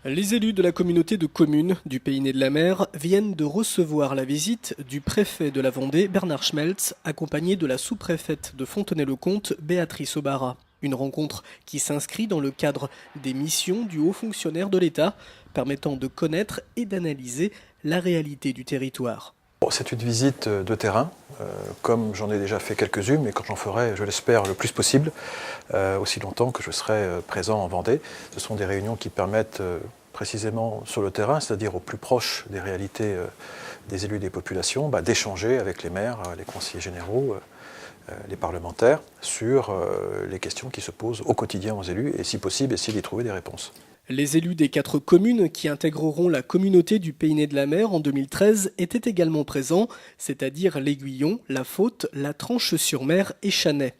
Les élus de la communauté de communes du Pays-Né-de-la-Mer viennent de recevoir la visite du préfet de la Vendée, Bernard Schmeltz, accompagné de la sous-préfète de Fontenay-le-Comte, Béatrice Aubara. Une rencontre qui s'inscrit dans le cadre des missions du haut fonctionnaire de l'État, permettant de connaître et d'analyser la réalité du territoire. C'est une visite de terrain, comme j'en ai déjà fait quelques-unes, mais quand j'en ferai, je l'espère, le plus possible, aussi longtemps que je serai présent en Vendée. Ce sont des réunions qui permettent précisément sur le terrain, c'est-à-dire au plus proche des réalités des élus des populations, d'échanger avec les maires, les conseillers généraux, les parlementaires, sur les questions qui se posent au quotidien aux élus et si possible, essayer d'y trouver des réponses. Les élus des 4 communes qui intégreront la communauté du Pays-Né-de-la-Mer en 2013 étaient également présents, c'est-à-dire l'Aiguillon, la Faute, la Tranche-sur-Mer et Chanay.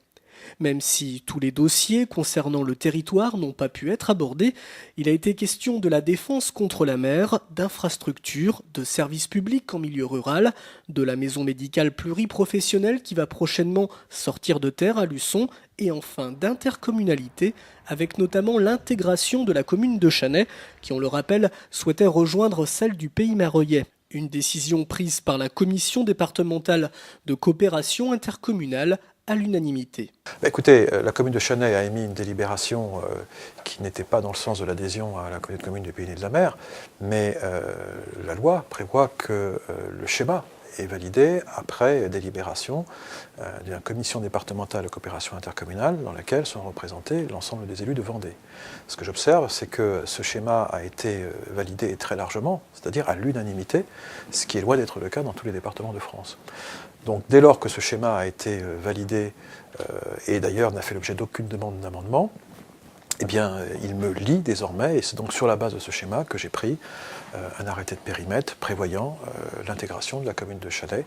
Même si tous les dossiers concernant le territoire n'ont pas pu être abordés, il a été question de la défense contre la mer, d'infrastructures, de services publics en milieu rural, de la maison médicale pluriprofessionnelle qui va prochainement sortir de terre à Luçon, et enfin d'intercommunalité, avec notamment l'intégration de la commune de Chanay, qui, on le rappelle, souhaitait rejoindre celle du Pays Maroyais. Une décision prise par la commission départementale de coopération intercommunale à l'unanimité. Écoutez, la commune de Chanay a émis une délibération qui n'était pas dans le sens de l'adhésion à la communauté de communes du Pays-Né-de-la-Mer, mais la loi prévoit que le schéma est validé après délibération d'une commission départementale de coopération intercommunale dans laquelle sont représentés l'ensemble des élus de Vendée. Ce que j'observe, c'est que ce schéma a été validé très largement, c'est-à-dire à l'unanimité, ce qui est loin d'être le cas dans tous les départements de France. Donc dès lors que ce schéma a été validé et d'ailleurs n'a fait l'objet d'aucune demande d'amendement, eh bien, il me lie désormais, et c'est donc sur la base de ce schéma que j'ai pris un arrêté de périmètre prévoyant l'intégration de la commune de Chanay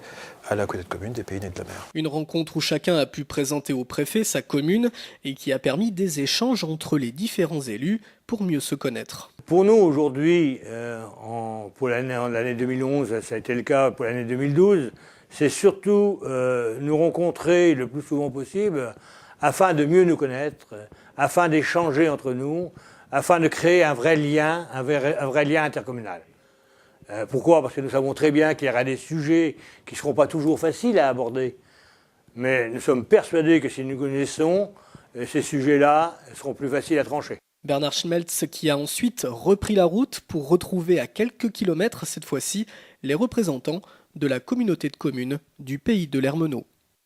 à la communauté de communes des Pays-Né-de-la-Mer. Une rencontre où chacun a pu présenter au préfet sa commune et qui a permis des échanges entre les différents élus pour mieux se connaître. Pour nous, aujourd'hui, pour l'année 2011, ça a été le cas pour l'année 2012, c'est surtout nous rencontrer le plus souvent possible afin de mieux nous connaître, afin d'échanger entre nous, afin de créer un vrai lien intercommunal. Pourquoi ? Parce que nous savons très bien qu'il y aura des sujets qui ne seront pas toujours faciles à aborder. Mais nous sommes persuadés que si nous connaissons, ces sujets-là seront plus faciles à trancher. Bernard Schmeltz qui a ensuite repris la route pour retrouver à quelques kilomètres cette fois-ci les représentants de la communauté de communes du Pays de l'Hermenot.